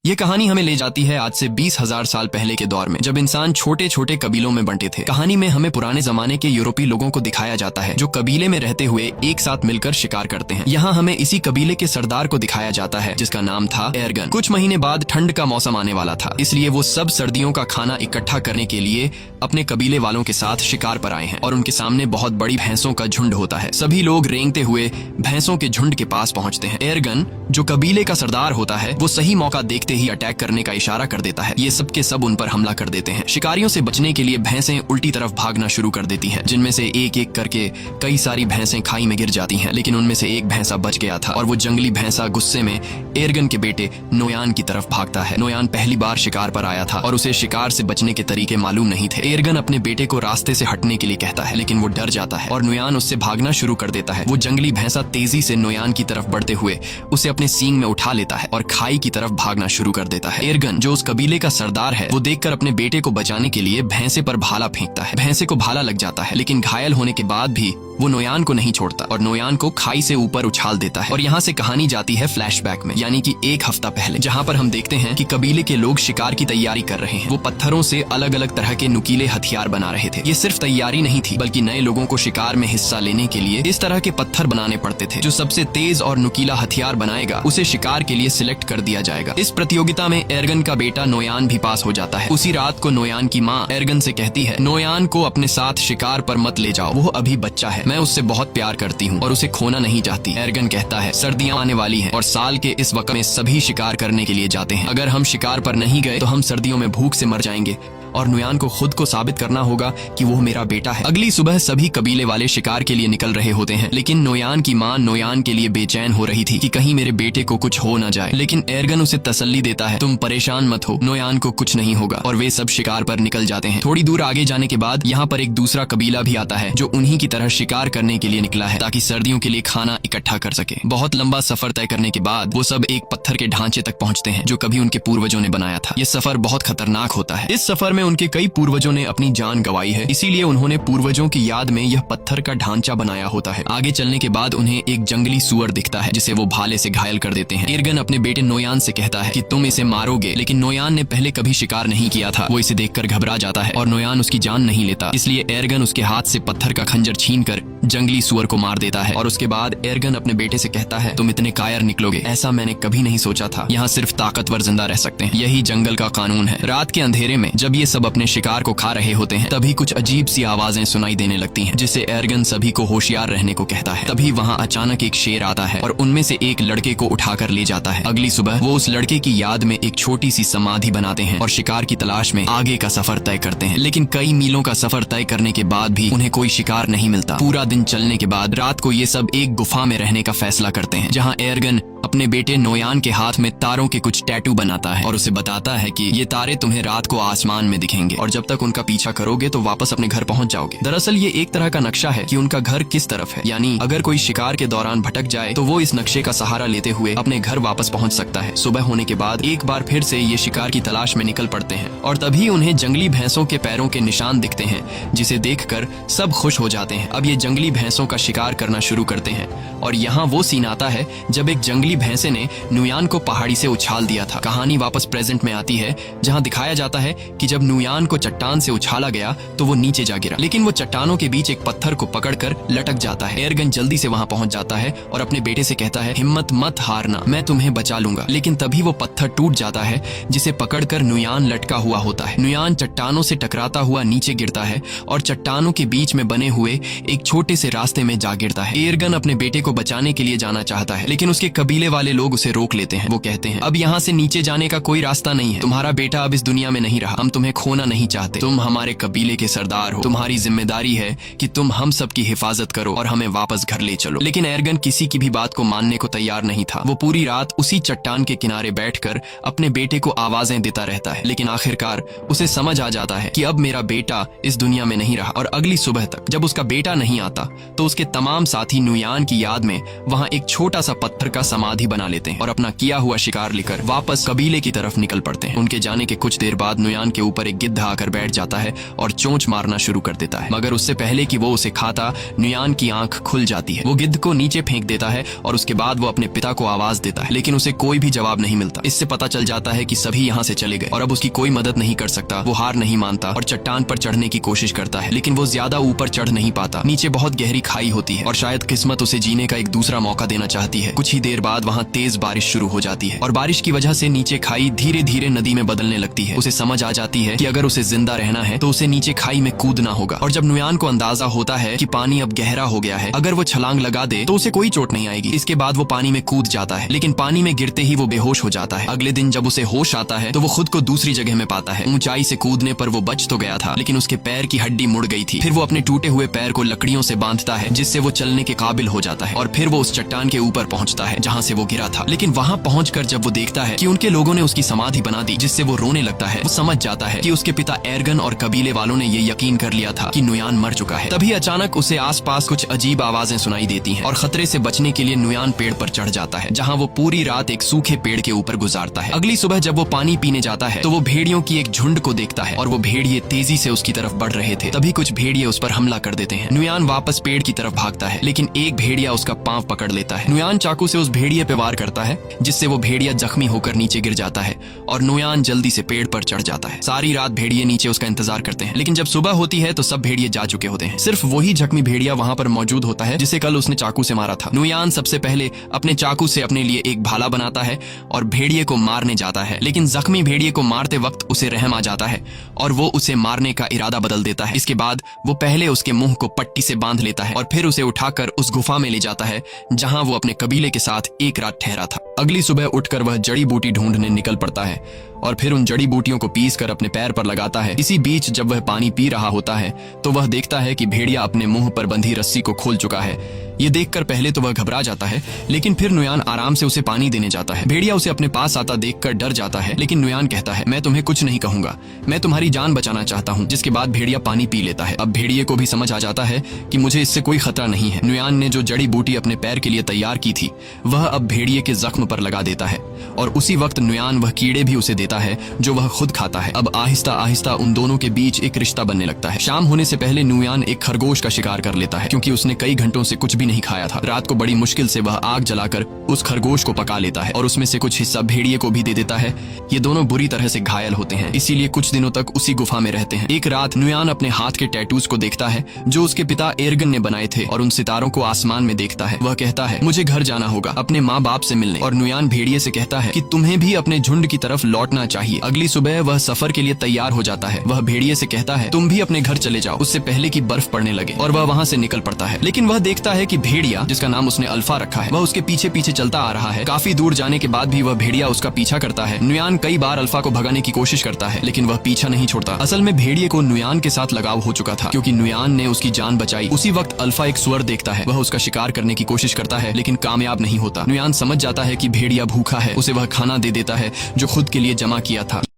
ये कहानी हमें ले जाती है आज से 20,000 साल पहले के दौर में, जब इंसान छोटे छोटे कबीलों में बंटे थे। कहानी में हमें पुराने जमाने के यूरोपीय लोगों को दिखाया जाता है जो कबीले में रहते हुए एक साथ मिलकर शिकार करते हैं। यहाँ हमें इसी कबीले के सरदार को दिखाया जाता है जिसका नाम था एर्गन। कुछ महीने बाद ठंड का मौसम आने वाला था, इसलिए वो सब सर्दियों का खाना इकट्ठा करने के लिए अपने कबीले वालों के साथ शिकार पर आए हैं और उनके सामने बहुत बड़ी भैंसों का झुंड होता है। सभी लोग रेंगते हुए भैंसों के झुंड के पास पहुंचते हैं। एर्गन जो कबीले का सरदार होता है वो सही मौका देखते ही अटैक करने का इशारा कर देता है। ये सब के सब उन पर हमला कर देते हैं। शिकारियों से बचने के लिए भैंसें उल्टी तरफ भागना शुरू कर देती हैं, जिनमें से एक एक करके कई सारी भैंसें खाई में गिर जाती हैं, लेकिन उनमें से एक भैंसा बच गया था और वो जंगली भैंसा गुस्से में एर्गन के बेटे नोयान की तरफ भागता है। नोयान पहली बार शिकार पर आया था और उसे शिकार से बचने के तरीके मालूम नहीं थे। एर्गन अपने बेटे को रास्ते से हटने के लिए कहता है, लेकिन वो डर जाता है और नोयान उससे भागना शुरू कर देता है। वो जंगली भैंसा तेजी से नोयान की तरफ बढ़ते हुए उसे अपने सींग में उठा लेता है और खाई की तरफ भागना शुरू कर देता है। एर्गन जो उस कबीले का सरदार है वो देखकर अपने बेटे को बचाने के लिए भैंसे पर भाला फेंकता है। भैंसे को भाला लग जाता है, लेकिन घायल होने के बाद भी वो नोयान को नहीं छोड़ता और नोयान को खाई से ऊपर उछाल देता है। और यहाँ से कहानी जाती है फ्लैशबैक में, यानी कि एक हफ्ता पहले, जहाँ पर हम देखते हैं कि कबीले के लोग शिकार की तैयारी कर रहे हैं। वो पत्थरों से अलग अलग तरह के नुकीले हथियार बना रहे थे। ये सिर्फ तैयारी नहीं थी, बल्कि नए लोगों को शिकार में हिस्सा लेने के लिए इस तरह के पत्थर बनाने पड़ते थे। जो सबसे तेज और नुकीला हथियार बनाएगा उसे शिकार के लिए सिलेक्ट कर दिया जाएगा। इस प्रतियोगिता में एर्गन का बेटा नोयान भी पास हो जाता है। उसी रात को नोयान की माँ एर्गन से कहती है, नोयान को अपने साथ शिकार पर मत ले जाओ, वो अभी बच्चा है, मैं उससे बहुत प्यार करती हूँ और उसे खोना नहीं चाहती। एर्गन कहता है, सर्दियाँ आने वाली हैं और साल के इस वक्त में सभी शिकार करने के लिए जाते हैं। अगर हम शिकार पर नहीं गए तो हम सर्दियों में भूख से मर जाएंगे और नोयान को खुद को साबित करना होगा कि वो मेरा बेटा है। अगली सुबह सभी कबीले वाले शिकार के लिए निकल रहे होते हैं, लेकिन नोयान की माँ नोयान के लिए बेचैन हो रही थी कि कहीं मेरे बेटे को कुछ हो न जाए। लेकिन एर्गन उसे तसल्ली देता है, तुम परेशान मत हो, नोयान को कुछ नहीं होगा। और वे सब शिकार पर निकल जाते हैं। थोड़ी दूर आगे जाने के बाद यहाँ पर एक दूसरा कबीला भी आता है जो उन्हीं की तरह शिकार करने के लिए निकला है ताकि सर्दियों के लिए खाना इकट्ठा कर सके। बहुत लंबा सफर तय करने के बाद वो सब एक पत्थर के ढांचे तक पहुँचते हैं जो कभी उनके पूर्वजों ने बनाया था। ये सफर बहुत खतरनाक होता है। इस सफर में उनके कई पूर्वजों ने अपनी जान गंवाई है, इसीलिए उन्होंने पूर्वजों की याद में यह पत्थर का ढांचा बनाया होता है। आगे चलने के बाद उन्हें एक जंगली सुअर दिखता है जिसे वो भाले से घायल कर देते हैं। एर्गन अपने बेटे नोयान से कहता है कि तुम इसे मारोगे, लेकिन नोयान ने पहले कभी शिकार नहीं किया था। वो इसे देखकर घबरा जाता है और नोयान उसकी जान नहीं लेता, इसलिए एर्गन उसके हाथ से पत्थर का खंजर छीनकर जंगली सुअर को मार देता है। और उसके बाद एर्गन अपने बेटे से कहता है, तुम इतने कायर निकलोगे, ऐसा मैंने कभी नहीं सोचा था। यहाँ सिर्फ ताकतवर जिंदा रह सकते हैं, यही जंगल का कानून है। रात के अंधेरे में जब ये सब अपने शिकार को खा रहे होते हैं तभी कुछ अजीब सी आवाजें सुनाई देने लगती हैं, जिससे एर्गन सभी को होशियार रहने को कहता है। तभी वहाँ अचानक एक शेर आता है और उनमें से एक लड़के को उठाकर ले जाता है। अगली सुबह वो उस लड़के की याद में एक छोटी सी समाधि बनाते हैं और शिकार की तलाश में आगे का सफर तय करते हैं। लेकिन कई मीलों का सफर तय करने के बाद भी उन्हें कोई शिकार नहीं मिलता। पूरा दिन चलने के बाद रात को ये सब एक गुफा में रहने का फैसला करते हैं, जहाँ एर्गन अपने बेटे नोयान के हाथ में तारों के कुछ टैटू बनाता है और उसे बताता है कि ये तारे तुम्हें रात को आसमान में दिखेंगे और जब तक उनका पीछा करोगे तो वापस अपने घर पहुंच जाओगे। दरअसल ये एक तरह का नक्शा है कि उनका घर किस तरफ है, यानी अगर कोई शिकार के दौरान भटक जाए तो वो इस नक्शे का सहारा लेते हुए अपने घर वापस पहुंच सकता है। सुबह होने के बाद एक बार फिर से ये शिकार की तलाश में निकल पड़ते हैं और तभी उन्हें जंगली भैंसों के पैरों के निशान दिखते हैं, जिसे देखकर सब खुश हो जाते हैं। अब ये जंगली भैंसों का शिकार करना शुरू करते हैं और यहाँ वो सीन आता है जब एक जंगली भैंसे ने नोयान को पहाड़ी से उछाल दिया था। कहानी वापस प्रेजेंट में आती है, जहाँ दिखाया जाता है कि जब नोयान को चट्टान से उछाला गया तो वो नीचे जा गिरा, लेकिन वो चट्टानों के बीच एक पत्थर को पकड़कर लटक जाता है। एर्गन जल्दी से वहाँ पहुँच जाता है और अपने बेटे से कहता है, हिम्मत मत हारना, मैं तुम्हें बचा लूंगा। लेकिन तभी वो पत्थर टूट जाता है जिसे पकड़कर नोयान लटका हुआ होता है। नोयान चट्टानों से टकराता हुआ नीचे गिरता है और चट्टानों के बीच में बने हुए एक छोटे से रास्ते में जा गिरता है। एर्गन अपने बेटे को बचाने के लिए जाना चाहता है, लेकिन उसके कबीले वाले लोग उसे रोक लेते हैं। वो कहते हैं, अब यहाँ से नीचे जाने का कोई रास्ता नहीं है, तुम्हारा बेटा अब इस दुनिया में नहीं रहा, हम तुम्हें खोना नहीं चाहते, तुम हमारे कबीले के सरदार हो, तुम्हारी जिम्मेदारी है कि तुम हम सब की हिफाजत करो और हमें वापस घर ले चलो। लेकिन एर्गन किसी की भी बात को मानने को तैयार नहीं था। वो पूरी रात उसी चट्टान के किनारे बैठकर अपने बेटे को आवाजें देता रहता है, लेकिन आखिरकार उसे समझ आ जाता है कि अब मेरा बेटा इस दुनिया में नहीं रहा। और अगली सुबह तक जब उसका बेटा नहीं आता तो उसके तमाम साथी नोयान की याद में वहाँ एक छोटा सा पत्थर का समाधि समाधि बना लेते हैं और अपना किया हुआ शिकार लेकर वापस कबीले की तरफ निकल पड़ते हैं। उनके जाने के कुछ देर बाद नुयान के ऊपर एक गिद्ध आकर बैठ जाता है और चोंच मारना शुरू कर देता है, मगर उससे पहले कि वो उसे खाता, नुयान की आंख खुल जाती है। वो गिद्ध को नीचे फेंक देता है और उसके बाद वो अपने पिता को आवाज देता है, लेकिन उसे कोई भी जवाब नहीं मिलता। इससे पता चल जाता है कि सभी यहाँ से चले गए और अब उसकी कोई मदद नहीं कर सकता। वो हार नहीं मानता और चट्टान पर चढ़ने की कोशिश करता है, लेकिन वो ज्यादा ऊपर चढ़ नहीं पाता। नीचे बहुत गहरी खाई होती है और शायद किस्मत उसे जीने का एक दूसरा मौका देना चाहती है। कुछ ही देर बाद वहाँ तेज बारिश शुरू हो जाती है और बारिश की वजह से नीचे खाई धीरे धीरे नदी में बदलने लगती है। उसे समझ आ जाती है कि अगर उसे जिंदा रहना है तो उसे नीचे खाई में कूदना होगा। और जब नुयान को अंदाजा होता है कि पानी अब गहरा हो गया है, अगर वो छलांग लगा दे तो उसे कोई चोट नहीं आएगी। इसके बाद वो पानी में कूद जाता है, लेकिन पानी में गिरते ही वो बेहोश हो जाता है। अगले दिन जब उसे होश आता है तो वो खुद को दूसरी जगह में पाता है। ऊंचाई से कूदने पर वो बच तो गया था, लेकिन उसके पैर की हड्डी मुड़ गई थी। फिर वो अपने टूटे हुए पैर को लकड़ियों से बांधता है, जिससे वो चलने के काबिल हो जाता है और फिर वो उस चट्टान के ऊपर पहुंचता है जहां से वो गिरा था। लेकिन वहां पहुंचकर जब वो देखता है कि उनके लोगों ने उसकी समाधि बना दी, जिससे वो रोने लगता है, वो समझ जाता है कि उसके पिता एर्गन और कबीले वालों ने ये यकीन कर लिया था कि नुयान मर चुका है। तभी अचानक उसे आसपास कुछ अजीब आवाजें सुनाई देती हैं और खतरे से बचने के लिए नुयान पेड़ पर चढ़ जाता है, जहां वो पूरी रात एक सूखे पेड़ के ऊपर गुजारता है। अगली सुबह जब वो पानी पीने जाता है तो वो भेड़ियों की एक झुंड को देखता है और वो भेड़िए तेजी से उसकी तरफ बढ़ रहे थे। तभी कुछ भेड़िए उस पर हमला कर देते हैं। नुयान वापस पेड़ की तरफ भागता है, लेकिन एक भेड़िया उसका पांव पकड़ लेता है। नुयान चाकू से उस भेड़िए पे वार करता है, जिससे वो भेड़िया जख्मी होकर नीचे गिर जाता है और नुयान जल्दी से पेड़ पर चढ़ जाता है। सारी रात भेड़िए नीचे उसका इंतजार करते हैं, लेकिन जब सुबह होती है तो सब भेड़िए जा चुके होते हैं। सिर्फ वही जख्मी भेड़िया वहां पर मौजूद होता है जिसे कल उसने चाकू से मारा था। नुयान सबसे पहले अपने चाकू से अपने लिए एक भाला बनाता है और भेड़िए को मारने जाता है, लेकिन जख्मी भेड़िए को मारते वक्त उसे रहम आ जाता है और वो उसे मारने का इरादा बदल देता है। इसके बाद वो पहले उसके मुंह को पट्टी से बांध लेता है और फिर उसे उठाकर उस गुफा में ले जाता है जहां वो अपने कबीले के साथ एक रात ठहरा था। अगली सुबह उठकर वह जड़ी बूटी ढूंढने निकल पड़ता है और फिर उन जड़ी बूटियों को पीस कर अपने पैर पर लगाता है। इसी बीच जब वह पानी पी रहा होता है तो वह देखता है कि भेड़िया अपने मुंह पर बंधी रस्सी को खोल चुका है। ये देखकर पहले तो वह घबरा जाता है, लेकिन फिर नुयान आराम से उसे पानी देने जाता है। भेड़िया उसे अपने पास आता देखकर डर जाता है, लेकिन नुयान कहता है, मैं तुम्हें कुछ नहीं कहूंगा, मैं तुम्हारी जान बचाना चाहता हूँ। जिसके बाद भेड़िया पानी पी लेता है। अब भेड़िए को भी समझ आ जाता है कि मुझे इससे कोई खतरा नहीं है। नुयान ने जो जड़ी बूटी अपने पैर के लिए तैयार की थी वह अब भेड़िए के जख्म पर लगा देता है और उसी वक्त नुयान वह कीड़े भी उसे देता है जो वह खुद खाता है। अब आहिस्ता आहिस्ता उन दोनों के बीच एक रिश्ता बनने लगता है। शाम होने से पहले नुयान एक खरगोश का शिकार कर लेता है, क्योंकि उसने कई घंटों से कुछ भी नहीं खाया था। रात को बड़ी मुश्किल से वह आग जलाकर उस खरगोश को पका लेता है और उसमें से कुछ हिस्सा भेड़िए को भी दे देता है। ये दोनों बुरी तरह से घायल होते हैं, इसीलिए कुछ दिनों तक उसी गुफा में रहते हैं। एक रात नुयान अपने हाथ के टैटूज को देखता है जो उसके पिता एर्गन ने बनाए थे और उन सितारों को आसमान में देखता है। वह कहता है, मुझे घर जाना होगा अपने माँ बाप से मिलने। और नुयान भेड़िए से कहता है कि तुम्हें भी अपने झुंड की तरफ लौटना चाहिए। अगली सुबह वह सफर के लिए तैयार हो जाता है। वह भेड़िए से कहता है, तुम भी अपने घर चले जाओ उससे पहले कि बर्फ पड़ने लगे। और वह वहाँ से निकल पड़ता है, लेकिन वह देखता है कि भेड़िया, जिसका नाम उसने अल्फा रखा है, वह उसके पीछे पीछे चलता आ रहा है। काफी दूर जाने के बाद भी वह भेड़िया उसका पीछा करता है। नुयान कई बार अल्फा को भगाने की कोशिश करता है, लेकिन वह पीछा नहीं छोड़ता। असल में भेड़िए को नुयान के साथ लगाव हो चुका था, क्योंकि नुयान ने उसकी जान बचाई। उसी वक्त अल्फा एक सुअर देखता है। वह उसका शिकार करने की कोशिश करता है, लेकिन कामयाब नहीं होता। नुयान समझ जाता है कि भेड़िया भूखा है। उसे वह खाना दे देता है जो खुद के लिए जमा किया था।